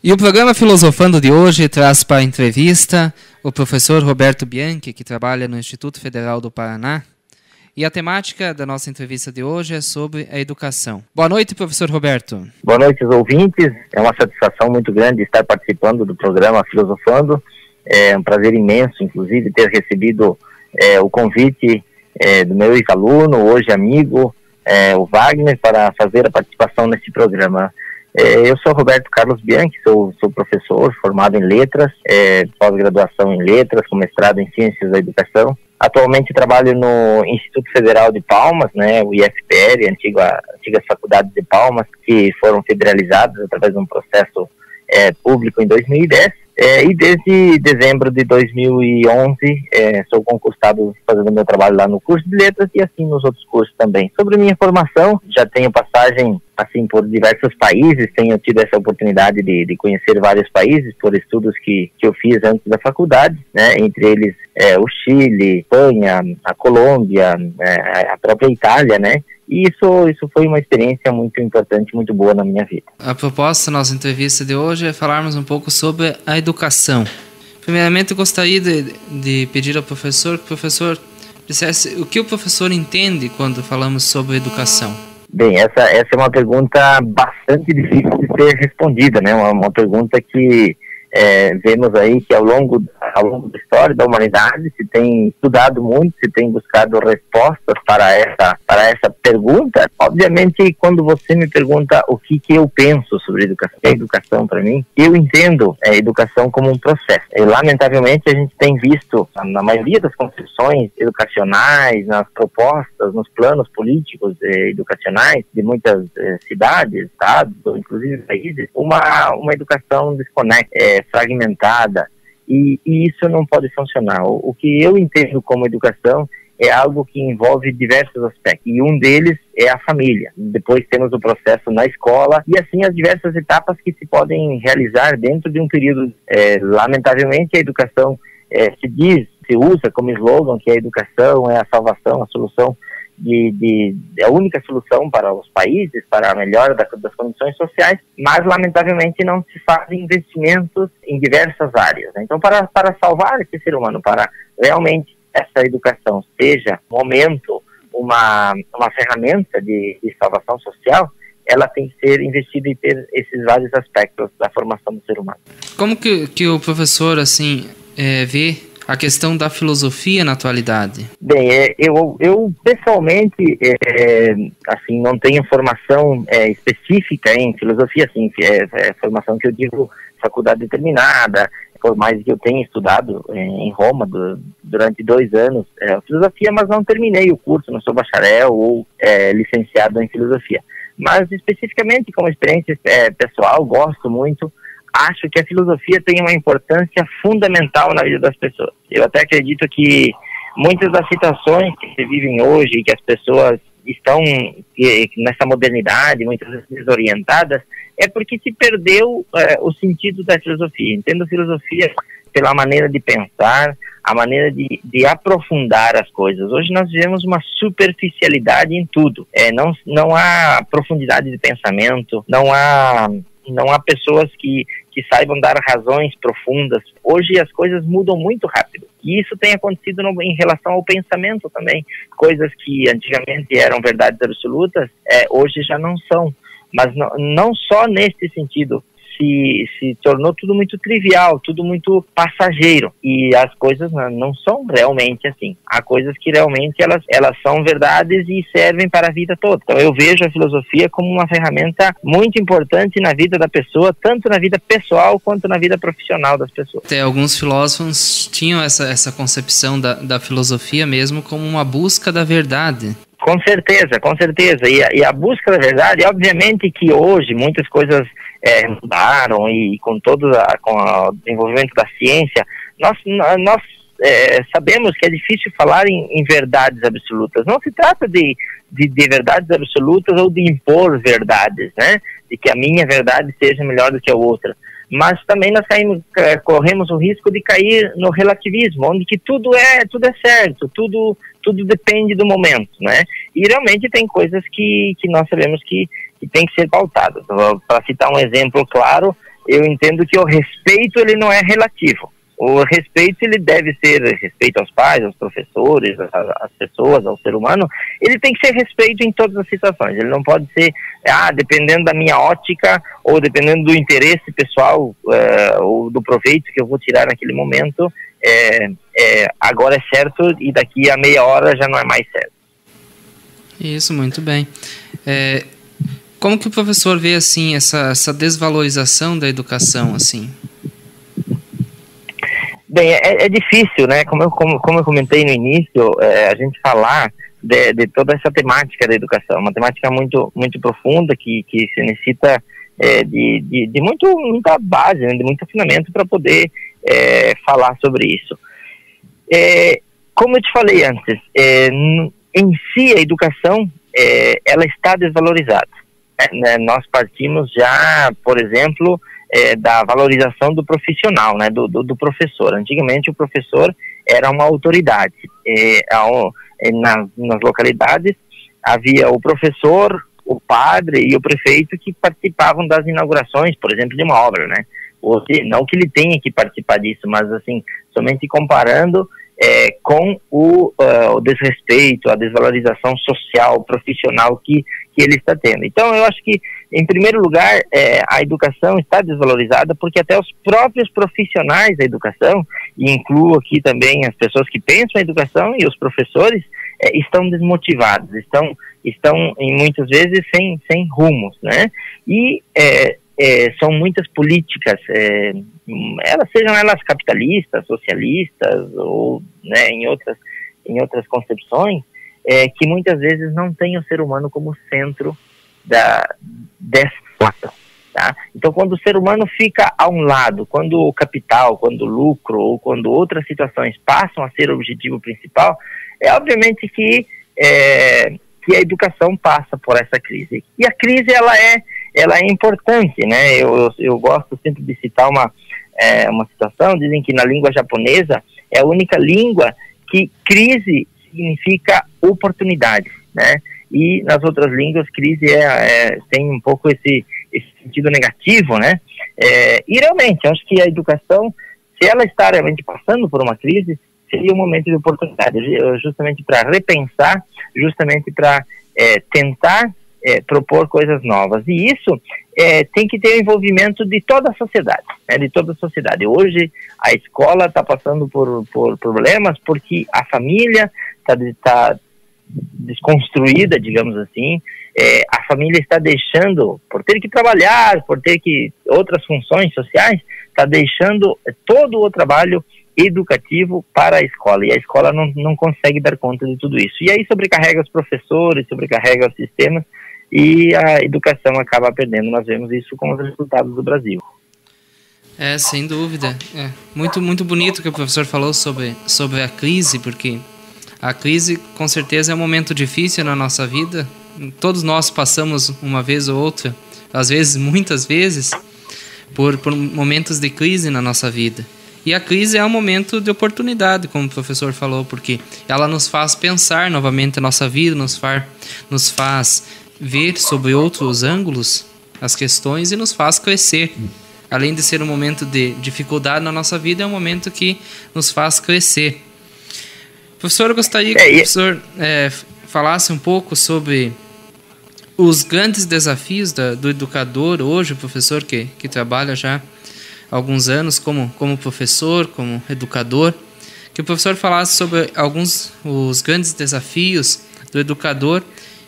E o programa Filosofando de hoje traz para a entrevista o professor Roberto Bianchi, que trabalha no Instituto Federal do Paraná. E a temática da nossa entrevista de hoje é sobre a educação. Boa noite, professor Roberto. Boa noite, ouvintes. É uma satisfação muito grande estar participando do programa Filosofando. É um prazer imenso, inclusive, ter recebido o convite do meu ex-aluno, hoje amigo, o Wagner, para fazer a participação nesse programa. Eu sou Roberto Carlos Bianchi, sou professor formado em letras, pós-graduação em letras, com mestrado em ciências da educação. Atualmente trabalho no Instituto Federal de Palmas, o IFPR, antigas faculdades de Palmas, que foram federalizadas através de um processo público em 2010. E desde dezembro de 2011 sou concursado fazendo meu trabalho lá no curso de letras e assim nos outros cursos também. Sobre minha formação, já tenho passagem assim por diversos países, tenho tido essa oportunidade de conhecer vários países por estudos que eu fiz antes da faculdade, entre eles o Chile, Espanha, a Colômbia, a própria Itália, E isso foi uma experiência muito importante, muito boa na minha vida. A proposta da nossa entrevista de hoje é falarmos um pouco sobre a educação. Primeiramente, eu gostaria de pedir ao professor que o professor dissesse o que o professor entende quando falamos sobre educação. Bem, essa é uma pergunta bastante difícil de ser respondida, Uma pergunta que vemos aí que ao longo da história da humanidade se tem estudado muito, se tem buscado respostas para essa pergunta. Obviamente, quando você me pergunta o que eu penso sobre educação para mim, eu entendo a educação como um processo. E, lamentavelmente, a gente tem visto, na maioria das concepções educacionais, nas propostas, nos planos políticos educacionais de muitas cidades, estados, ou inclusive países, uma educação desconexa, fragmentada, e isso não pode funcionar. O que eu entendo como educação é algo que envolve diversos aspectos, e um deles é a família. Depois temos o processo na escola, e assim as diversas etapas que se podem realizar dentro de um período. Lamentavelmente, a educação se usa como slogan que a educação é a salvação, a solução a única solução para os países, para a melhora das condições sociais, mas lamentavelmente não se fazem investimentos em diversas áreas. Então, para salvar esse ser humano, para realmente essa educação seja, no momento, uma ferramenta de salvação social, ela tem que ser investida em ter esses vários aspectos da formação do ser humano. Como que o professor vê a questão da filosofia na atualidade? Bem, eu pessoalmente, assim, não tenho formação específica em filosofia, assim, formação que eu digo faculdade determinada, por mais que eu tenha estudado em Roma durante 2 anos filosofia, mas não terminei o curso, não sou bacharel ou licenciado em filosofia. Mas especificamente como experiência pessoal, gosto muito. Acho que a filosofia tem uma importância fundamental na vida das pessoas. Eu até acredito que muitas das situações que se vivem hoje, que as pessoas estão nessa modernidade, muitas vezes desorientadas, é porque se perdeu o sentido da filosofia. Entendo filosofia pela maneira de pensar, a maneira de aprofundar as coisas. Hoje nós vivemos uma superficialidade em tudo. Não há profundidade de pensamento, não há pessoas que saibam dar razões profundas. Hoje as coisas mudam muito rápido. E isso tem acontecido em relação ao pensamento também. Coisas que antigamente eram verdades absolutas, hoje já não são. Mas não só nesse sentido. Se tornou tudo muito trivial, tudo muito passageiro, e as coisas não são realmente assim. Há coisas que realmente elas são verdades e servem para a vida toda. Então eu vejo a filosofia como uma ferramenta muito importante na vida da pessoa, tanto na vida pessoal quanto na vida profissional das pessoas. Até alguns filósofos tinham essa concepção da filosofia mesmo como uma busca da verdade. Com certeza, com certeza. E a busca da verdade, obviamente que hoje muitas coisas mudaram, e com o desenvolvimento da ciência, nós sabemos que é difícil falar em verdades absolutas. Não se trata de verdades absolutas ou de impor verdades, de que a minha verdade seja melhor do que a outra. Mas também nós corremos o risco de cair no relativismo, onde que tudo é certo, tudo depende do momento, E realmente tem coisas que nós sabemos que tem que ser pautadas. Para citar um exemplo claro, eu entendo que o respeito ele não é relativo. O respeito ele deve ser respeito aos pais, aos professores, às pessoas, ao ser humano. Ele tem que ser respeito em todas as situações. Ele não pode ser, dependendo da minha ótica ou dependendo do interesse pessoal ou do proveito que eu vou tirar naquele momento, agora é certo e daqui a meia hora já não é mais certo. Isso, muito bem. Como que o professor vê assim essa desvalorização da educação assim? Bem, é difícil, né? Como eu comentei no início, a gente falar de toda essa temática da educação, uma temática muito, muito profunda que se necessita de muita base, né? De muito afinamento para poder falar sobre isso. Como eu te falei antes, em si a educação ela está desvalorizada. Né? Nós partimos já, por exemplo, da valorização do profissional, né, do professor. Antigamente o professor era uma autoridade. Nas localidades havia o professor, o padre e o prefeito que participavam das inaugurações, por exemplo, de uma obra, né? Não que ele tenha que participar disso, mas assim, somente comparando com o desrespeito, a desvalorização social, profissional que ele está tendo. Então, eu acho que, em primeiro lugar, a educação está desvalorizada porque até os próprios profissionais da educação, e incluo aqui também as pessoas que pensam a educação e os professores, estão desmotivados, estão muitas vezes sem rumos, né? E são muitas políticas, sejam elas capitalistas, socialistas ou, né, em outras concepções, que muitas vezes não têm o ser humano como centro dessa situação, tá? Então, quando o ser humano fica a um lado, quando o capital, quando o lucro ou quando outras situações passam a ser o objetivo principal, obviamente que a educação passa por essa crise. E a crise, ela é importante, né? Eu gosto sempre de citar uma situação. Dizem que na língua japonesa é a única língua que crise significa oportunidade, né? E nas outras línguas crise tem um pouco esse sentido negativo, né? E realmente, acho que a educação, se ela está realmente passando por uma crise, seria um momento de oportunidade, justamente para repensar, justamente para tentar propor coisas novas. E isso tem que ter o envolvimento de toda a sociedade, né? De toda a sociedade. Hoje a escola está passando por problemas porque a família está desconstruída, digamos assim. A família está deixando, por ter que trabalhar, por ter que outras funções sociais, está deixando todo o trabalho educativo para a escola, e a escola não consegue dar conta de tudo isso. E aí sobrecarrega os professores, sobrecarrega os sistemas, e a educação acaba perdendo. Nós vemos isso com os resultados do Brasil. Sem dúvida. Muito, muito bonito que o professor falou sobre a crise, porque a crise, com certeza, é um momento difícil na nossa vida. Todos nós passamos uma vez ou outra, às vezes, muitas vezes, por momentos de crise na nossa vida. E a crise é um momento de oportunidade, como o professor falou, porque ela nos faz pensar novamente a nossa vida, nos faz ver sobre outros ângulos as questões e nos faz crescer. Além de ser um momento de dificuldade na nossa vida, é um momento que nos faz crescer. Professor, eu gostaria que o professor falasse um pouco sobre os grandes desafios do educador hoje, o professor que trabalha já há alguns anos como professor, como educador, que o professor falasse sobre os grandes desafios do educador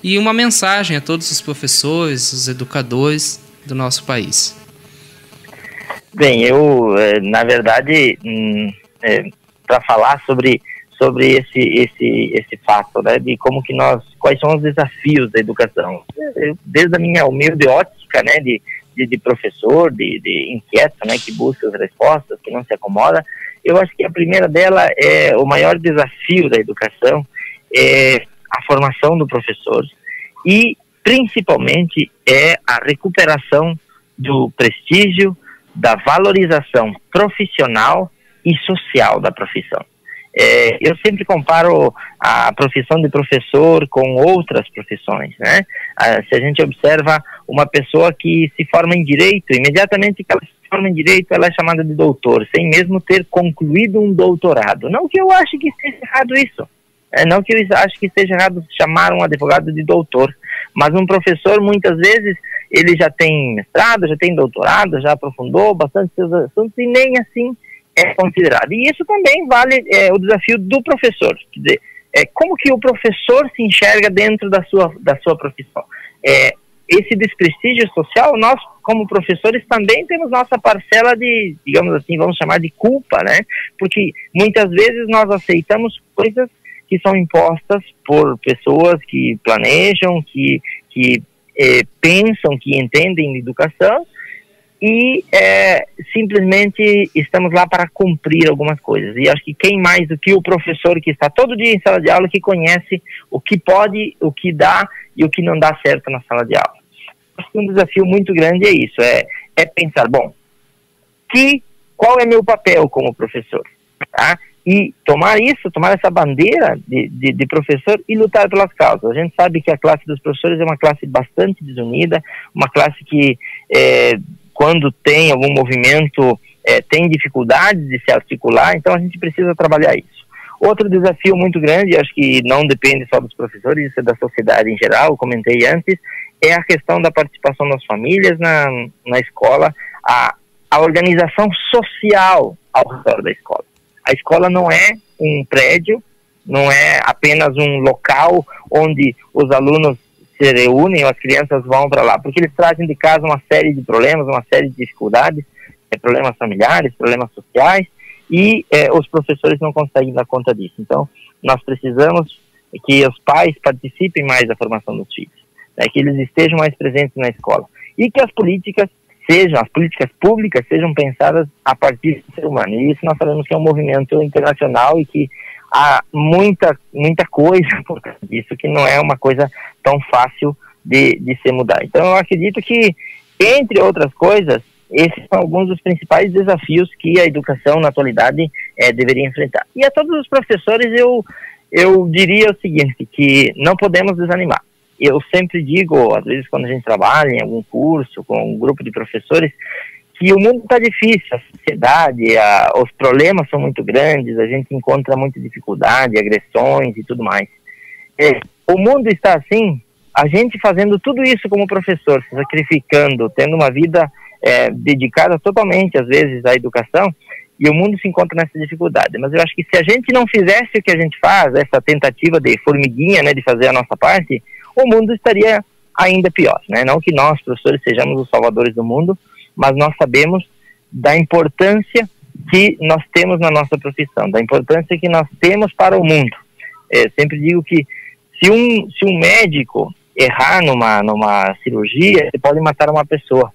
e uma mensagem a todos os professores, os educadores do nosso país. Bem, eu, na verdade, para falar sobre esse fato, né, de quais são os desafios da educação. Desde a minha humilde ótica, né, de professor, de inquieto, né, que busca as respostas, que não se acomoda, eu acho que a primeira dela o maior desafio da educação é a formação do professor e, principalmente, a recuperação do prestígio, da valorização profissional e social da profissão. Eu sempre comparo a profissão de professor com outras profissões, né? Se a gente observa uma pessoa que se forma em direito, imediatamente que ela forma em direito, ela é chamada de doutor, sem mesmo ter concluído um doutorado. Não que eu ache que esteja errado isso. Não que eu acho que esteja errado chamar um advogado de doutor, mas um professor, muitas vezes, ele já tem mestrado, já tem doutorado, já aprofundou bastante seus assuntos e nem assim é considerado. E isso também vale o desafio do professor. Quer dizer, como que o professor se enxerga dentro da sua profissão? Esse desprestígio social, nós, como professores, também temos nossa parcela de, digamos assim, vamos chamar de culpa, né? Porque muitas vezes nós aceitamos coisas que são impostas por pessoas que planejam, que pensam, que entendem de educação, e simplesmente estamos lá para cumprir algumas coisas. E acho que quem mais do que o professor que está todo dia em sala de aula, que conhece o que pode, o que dá e o que não dá certo na sala de aula. Acho que um desafio muito grande é isso, é pensar, bom, qual é meu papel como professor, tá? E tomar essa bandeira de professor e lutar pelas causas. A gente sabe que a classe dos professores é uma classe bastante desunida, uma classe que, quando tem algum movimento, tem dificuldade de se articular, então a gente precisa trabalhar isso. Outro desafio muito grande, acho que não depende só dos professores, isso é da sociedade em geral, eu comentei antes, é a questão da participação das famílias na escola, a organização social ao redor da escola. A escola não é um prédio, não é apenas um local onde os alunos se reúnem, ou as crianças vão para lá, porque eles trazem de casa uma série de problemas, uma série de dificuldades, problemas familiares, problemas sociais, e os professores não conseguem dar conta disso. Então, nós precisamos que os pais participem mais da formação dos filhos, que eles estejam mais presentes na escola, e que as políticas públicas sejam pensadas a partir do ser humano. E isso nós sabemos que é um movimento internacional e que há muita coisa por causa disso, que não é uma coisa tão fácil de se mudar. Então eu acredito que, entre outras coisas, esses são alguns dos principais desafios que a educação na atualidade deveria enfrentar. E a todos os professores eu diria o seguinte, que não podemos desanimar. Eu sempre digo, às vezes quando a gente trabalha em algum curso com um grupo de professores, que o mundo está difícil, a sociedade, os problemas são muito grandes, a gente encontra muita dificuldade, agressões e tudo mais. O mundo está assim, a gente fazendo tudo isso como professor, se sacrificando, tendo uma vida dedicada totalmente, às vezes, à educação, e o mundo se encontra nessa dificuldade. Mas eu acho que se a gente não fizesse o que a gente faz, essa tentativa de formiguinha, né, de fazer a nossa parte, o mundo estaria ainda pior, né? Não que nós, professores, sejamos os salvadores do mundo, mas nós sabemos da importância que nós temos na nossa profissão, da importância que nós temos para o mundo. Sempre digo que se um médico errar numa cirurgia, ele pode matar uma pessoa,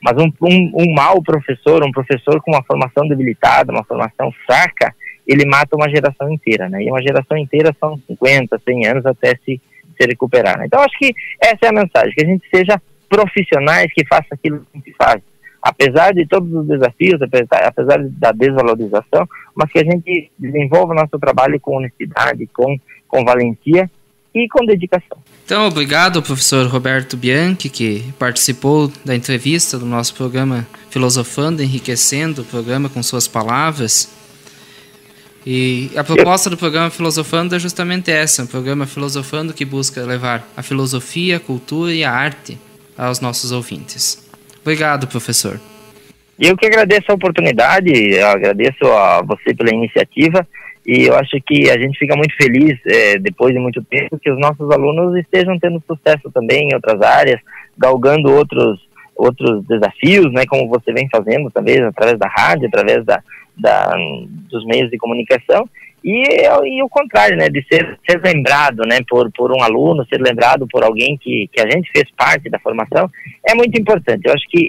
mas um mau professor, um professor com uma formação debilitada, uma formação fraca, ele mata uma geração inteira, né? E uma geração inteira são 50, 100 anos até se recuperar, né? Então acho que essa é a mensagem, que a gente seja profissionais, que faça aquilo que a gente faz, apesar de todos os desafios, apesar da desvalorização, mas que a gente desenvolva nosso trabalho com honestidade, com valentia e com dedicação. Então, obrigado, professor Roberto Bianchi, que participou da entrevista do nosso programa Filosofando, enriquecendo o programa com suas palavras. E a proposta do programa Filosofando é justamente essa, um programa Filosofando que busca levar a filosofia, a cultura e a arte aos nossos ouvintes. Obrigado, professor. Eu que agradeço a oportunidade, eu agradeço a você pela iniciativa, e eu acho que a gente fica muito feliz, depois de muito tempo, que os nossos alunos estejam tendo sucesso também em outras áreas, galgando outros desafios, né, como você vem fazendo, talvez através da rádio, através dos meios de comunicação, e o contrário, né, de ser lembrado, né, por um aluno, ser lembrado por alguém que a gente fez parte da formação, é muito importante. Eu acho que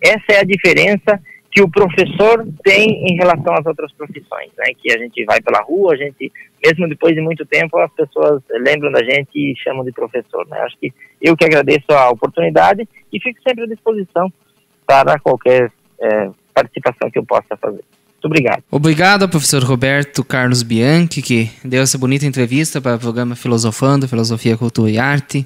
essa é a diferença que o professor tem em relação às outras profissões, né, que a gente vai pela rua, a gente, mesmo depois de muito tempo, as pessoas lembram da gente e chamam de professor, né. Acho que eu que agradeço a oportunidade e fico sempre à disposição para qualquer participação que eu possa fazer. Muito obrigado. Obrigado ao professor Roberto Carlos Bianchi, que deu essa bonita entrevista para o programa Filosofando, Filosofia, Cultura e Arte.